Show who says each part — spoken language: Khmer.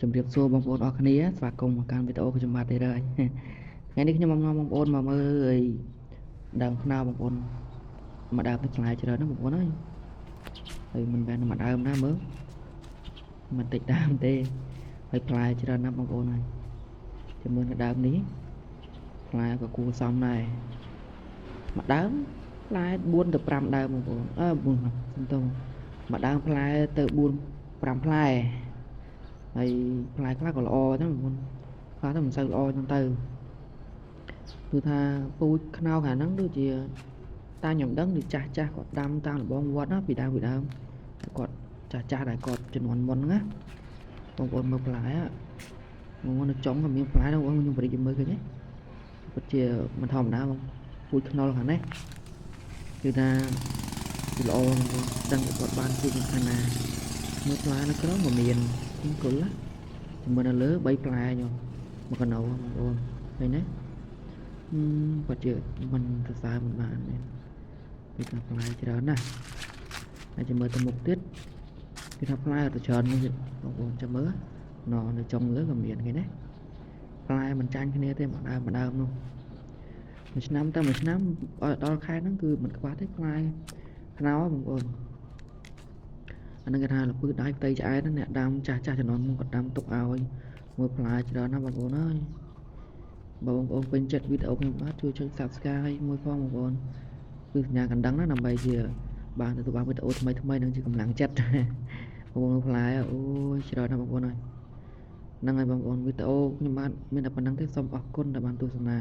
Speaker 1: Chấm điệp xô bong bồn ở khné và cùng một căn video của chúng ta đây rồi ngàyនេះខ្ញុំមកបងប្អូនមកមើលដើមខ្នោបងប្អូនមកដើមទឹកផ្លែច្រើនណាបងប្អូនអើយហើយមិនមែនមកដើមណាមើលមិនតិចដើមទេហើយផ្លែច្រើនណាស់បងប្អូនហើយចាំមើលនៅដើមនេះផ្លែក៏គួរសមដែរមកដើមផ្លែ4ទៅ5ដើមបងប្អូន4សំទោសមកដើមផ្លែទៅ4 5ផ្លែហើយផ្លែខ្លះក៏ល្អចឹងបងប្អូនខ្លះទៅមិនសូវល្អចឹងទៅគឺថាពូជខ្នោខាងហ្នឹងដូចជាតាខ្ញុំដឹងគឺចាស់គាត់ដាំតាមរបងវត្តណាពីដើមគាត់ចាស់ដែលគាត់ជំនាន់មុនហ្នឹងណាបងប្អូនមើលផ្លែបងប្អូននៅចុងក៏មានផ្លែដែរបងប្អូនខ្ញុំបរិយាមើលឃើញទេពិតជាមិនធម្មតាបងពូជខ្នុរខាងនេះគឺថាវាល្អបងប្អូនដឹងគាត់បានពូជខាងណាមើលផ្លែនៅក្រោមក៏មានគល់ណាមើលនៅលើ3ផ្លែខ្ញុំមកកណៅបងប្អូនឃើញទេគាត់ជាមិនសរសើរមិនបានទេគឺថាផ្លែច្រើនណាស់ហើយចាំមើលទៅមុខទៀតគឺថាផ្លែទៅច្រើននេះបងប្អូនចាំមើលនៅចុងលើក៏មានគេណាផ្លែមិនចាញ់គ្នាទេមកដើមនោះមួយឆ្នាំទៅមួយឆ្នាំដល់ខែហ្នឹងគឺមិនខ្វះទេផ្លែខ្នោបងប្អូនអានឹងគេថាលពើដៃផ្ទៃឆ្អែតអ្នកដាំចាស់ជំនាន់មុនគាត់ដាំទុកឲ្យមើលផ្លែច្រើនណាស់បងប្អូនអើយបងប្អូនពេញចិត្តវីដេអូខ្ញុំបាទជួយចុច Subscribe មួយផងបងប្អូនគឺសញ្ញាកណ្ដឹងណាដើម្បីជាបានទទួលបានវីដេអូថ្មីនឹងជាកម្លាំងចិត្តបងប្អូនផ្លែអូយច្រើនណាស់បងប្អូនអើយហ្នឹងហើយបងប្អូនវីដេអូខ្ញុំបាទមានតែប៉ុណ្្នឹងទេសូមអរគុណដែលបានទស្សនា